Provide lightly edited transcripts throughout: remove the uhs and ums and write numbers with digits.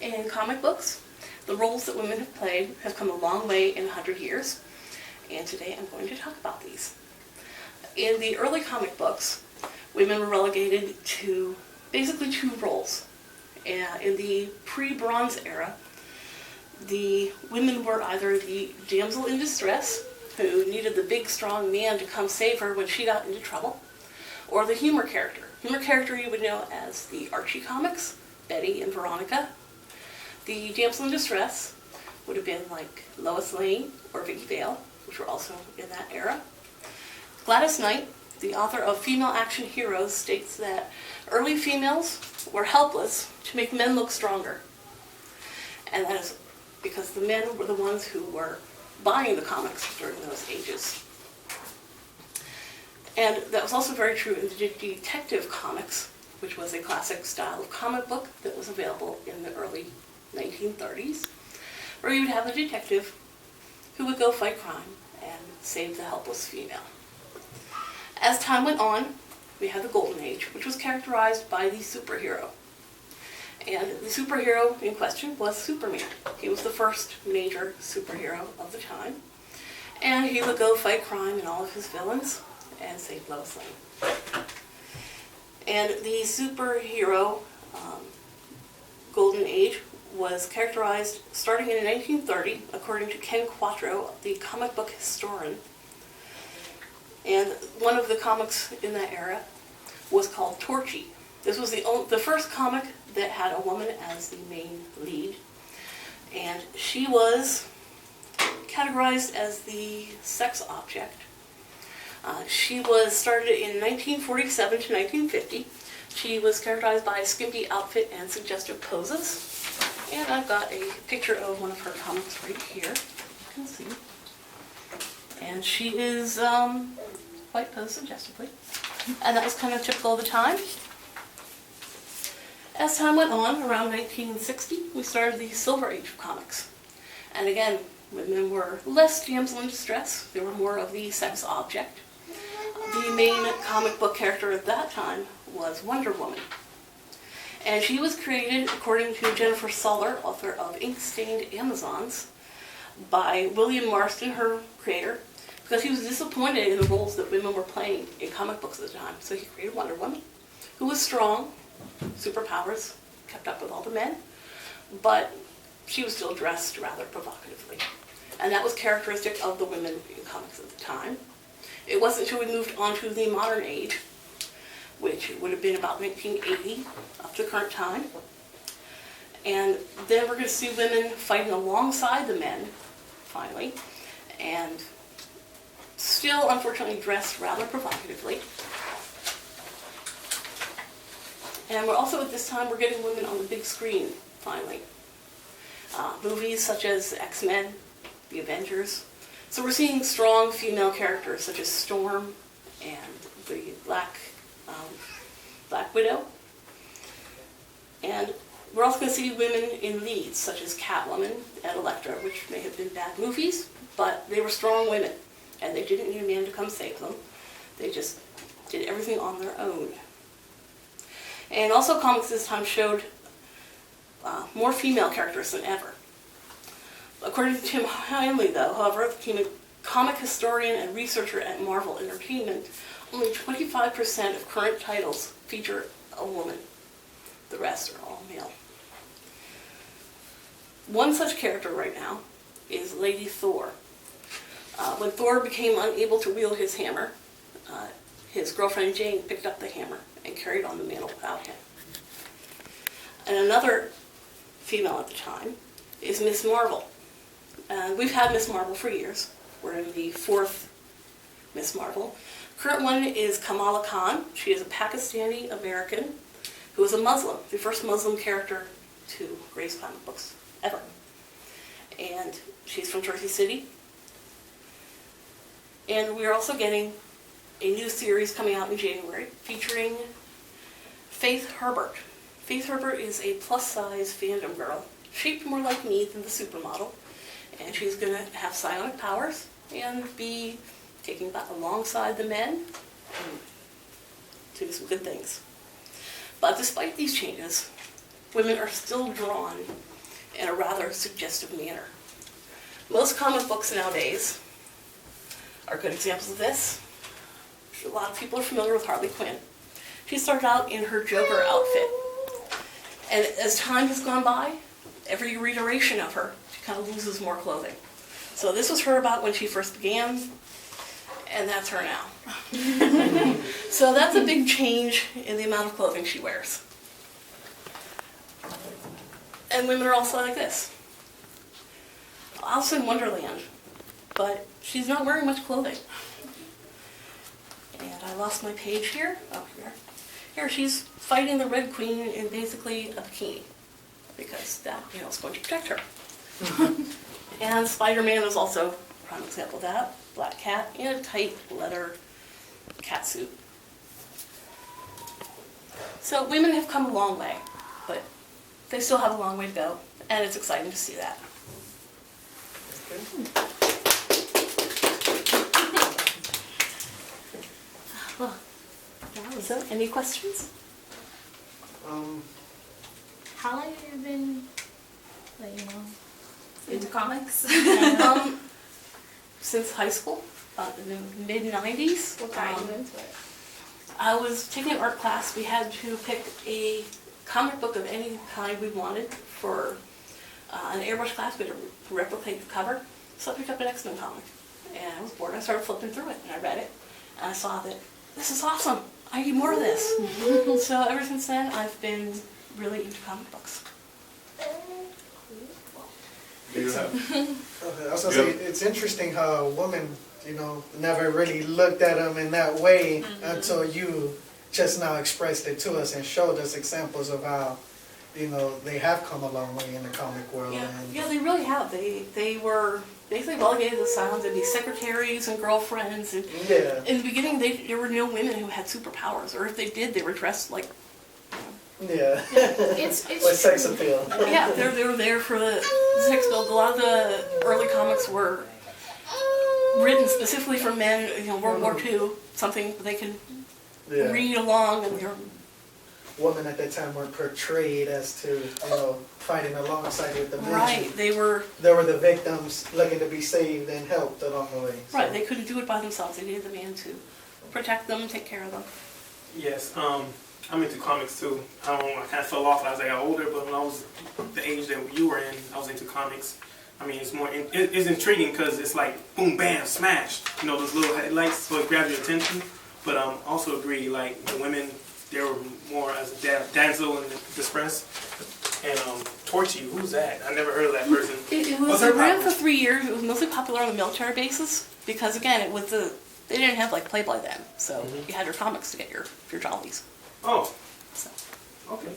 In comic books, the roles that women have played have come a long way in 100 years, and today I'm going to talk about these. In the early comic books, women were relegated to basically two roles. In the pre-Bronze era, the women were either the damsel in distress, who needed the big strong man to come save her when she got into trouble, or the humor character. Humor character you would know as the Archie comics, Betty and Veronica. The damsel in distress would have been like Lois Lane or Vicki Vale, which were also in that era. Gladys Knight, the author of Female Action Heroes, states that early females were helpless to make men look stronger. And that is because the men were the ones who were buying the comics during those ages. And that was also very true in the detective comics, which was a classic style of comic book that was available in the early 1930s, where you would have a detective who would go fight crime and save the helpless female. As time went on, we had the Golden Age, which was characterized by the superhero. And the superhero in question was Superman. He was the first major superhero of the time. And he would go fight crime and all of his villains and save Lois Lane. And the superhero Golden Age was characterized starting in 1930, according to Ken Quattro, the comic book historian. And one of the comics in that era was called Torchy. This was the first comic that had a woman as the main lead. And she was categorized as the sex object. She was started in 1947 to 1950. She was characterized by a skimpy outfit and suggestive poses. And I've got a picture of one of her comics right here. You can see. And she is quite posed suggestively. And that was kind of typical of the time. As time went on, around 1960, we started the Silver Age of comics. And again, women were less damsel in distress. They were more of the sex object. The main comic book character at that time was Wonder Woman. And she was created, according to Jennifer Soller, author of Ink-Stained Amazons, by William Marston, her creator, because he was disappointed in the roles that women were playing in comic books at the time. So he created Wonder Woman, who was strong, superpowers, kept up with all the men, but she was still dressed rather provocatively. And that was characteristic of the women in comics at the time. It wasn't until we moved on to the modern age, which would have been about 1980 up to current time. And then we're going to see women fighting alongside the men, finally, and still, unfortunately, dressed rather provocatively. And we're also, at this time, we're getting women on the big screen, finally. Movies such as X-Men, The Avengers. So we're seeing strong female characters such as Storm and the Black Widow. And we're also going to see women in leads such as Catwoman and Elektra, which may have been bad movies, but they were strong women, and they didn't need a man to come save them. They just did everything on their own. And also comics this time showed more female characters than ever. According to Tim Hanley, though, however, the comic historian and researcher at Marvel Entertainment, only 25% of current titles feature a woman. The rest are all male. One such character right now is Lady Thor. When Thor became unable to wield his hammer, his girlfriend Jane picked up the hammer and carried on the mantle without him. And another female at the time is Miss Marvel. We've had Miss Marvel for years. We're in the fourth Miss Marvel. Current one is Kamala Khan. She is a Pakistani American who is a Muslim, the first Muslim character to grace comic books ever. And she's from Jersey City. And we're also getting a new series coming out in January featuring Faith Herbert. Faith Herbert is a plus-size fandom girl, shaped more like me than the supermodel, and she's going to have psionic powers and be taking back alongside the men and doing some good things. But despite these changes, women are still drawn in a rather suggestive manner. Most comic books nowadays are good examples of this. A lot of people are familiar with Harley Quinn. She started out in her Joker outfit. And as time has gone by, every reiteration of her, she kind of loses more clothing. So this was her about when she first began, and that's her now. So that's a big change in the amount of clothing she wears. And women are also like this. Alice in Wonderland, but she's not wearing much clothing. And I lost my page here. Oh, here. Here, she's fighting the Red Queen in basically a bikini, because that, is going to protect her. And Spider-Man is also a prime example of that. Black cat in a tight leather cat suit. So women have come a long way, but they still have a long way to go, and it's exciting to see that. Well, so any questions? How long have you been, into comics? Since high school, in the mid-90s. What got you into it? I was taking an art class. We had to pick a comic book of any kind we wanted for an airbrush class. We had to replicate the cover. So I picked up an X-Men comic. And I was bored. I started flipping through it, and I read it. And I saw that this is awesome. I need more of this. So ever since then, I've been really into comic books. Do you have? I was gonna say, it's interesting how a woman, never really looked at them in that way until you just now expressed it to us and showed us examples of how, they have come a long way in the comic world. Yeah, they really have. They were basically relegated to the silence. They'd be secretaries and girlfriends. And Yeah. in the beginning, there were no women who had superpowers, or if they did, they were dressed like. Yeah. It's With sex appeal. Yeah, they were there for the sex build. A lot of the early comics were written specifically for men. World War II, something they could Yeah. read along, and they're Women at that time weren't portrayed as to, fighting alongside with the men. right. They were They were the victims looking to be saved and helped along the way. So. right. They couldn't do it by themselves. They needed the man to protect them and take care of them. Yes, I'm into comics too. I kind of fell off as I got older, but when I was the age that you were in, I was into comics. I mean, it's intriguing because it's like boom, bam, smash. Those little headlights, so it grabs your attention. But also agree, like the women, they were more as damsel in distress. And Torchy, who's that? I never heard of that person. It What's was her around for powers? 3 years. It was mostly popular on a military basis because, again, it was they didn't have like Playboy then, so you had your comics to get your jollies. Oh, So. okay.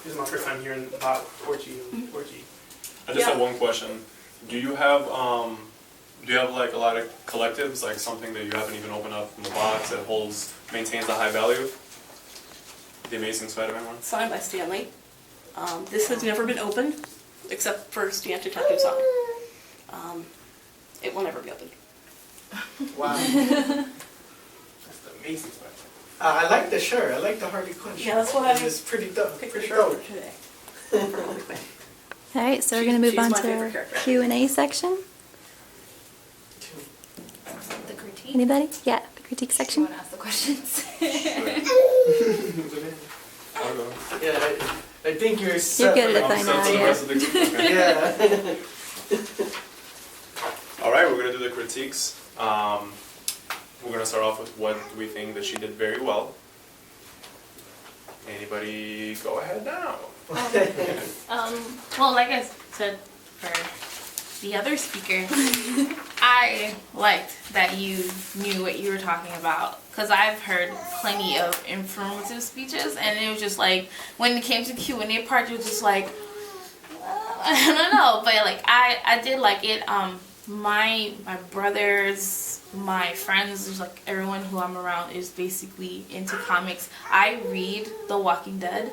This is my first time hearing about Torchy. I just have Yeah. one question. Do you have like a lot of collectives, like something that you haven't even opened up from the box that maintains a high value? The Amazing Spider-Man one? Signed by Stan Lee. This has never been opened, except for Stan Detective sign. It will never be opened. Wow. That's the amazing stuff. I like the shirt. I like the Harley Quinn shirt. Yeah, that's what I It's pretty dope. picked the Pretty shirt dope. for today. For Harley Quinn. All right, so we're going to move She's on my to favorite our character. Q&A section. The critique. Anybody? Yeah, the critique You section. want to ask the questions? I'll go. Yeah, I think you're You're set. good at it for by that. now, So the yeah. rest of the- okay. Yeah. All right, we're gonna do the critiques. We're gonna start off with what we think that she did very well. Anybody, go ahead now. Well, like I said for the other speaker, I liked that you knew what you were talking about. Because I've heard plenty of informative speeches, and it was just like, when it came to Q&A part, you were just like, I don't know, but like, I did like it. My brothers, my friends, just like everyone who I'm around is basically into comics. I read the Walking Dead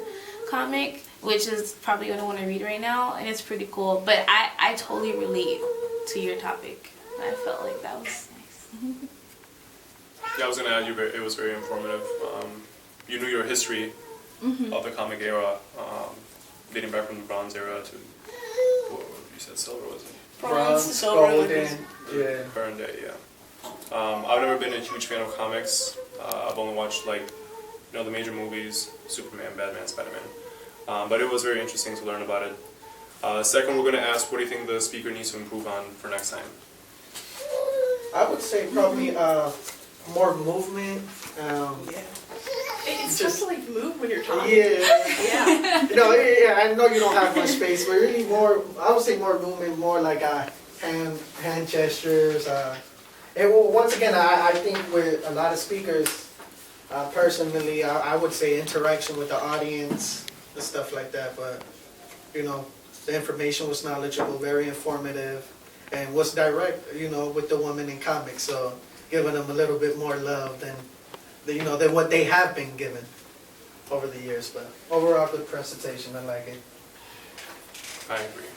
comic, which is probably what I want to read right now, and it's pretty cool. But I totally relate to your topic. I felt like that was nice. Yeah, I was gonna add it was very informative. You knew your history of the comic era, dating back from the Bronze era to, what you said silver, was it? Bronze, silver, golden, yeah. Current day, yeah. I've never been a huge fan of comics. I've only watched like, you know, the major movies, Superman, Batman, Spider-Man. But it was very interesting to learn about it. Second, we're going to ask, what do you think the speaker needs to improve on for next time? I would say probably more movement. Yeah. It's Just- just to like move when you're talking. Yeah. Yeah. You know, yeah, I know you don't have much space, but really more, I would say more movement, more like hand gestures. And well, once again, I think with a lot of speakers, personally, I would say interaction with the audience and stuff like that. But, you know, the information was knowledgeable, very informative, and was direct, you know, with the women in comics. So giving them a little bit more love than, you know, than what they have been given over the years. But overall, good presentation. I like it. I agree.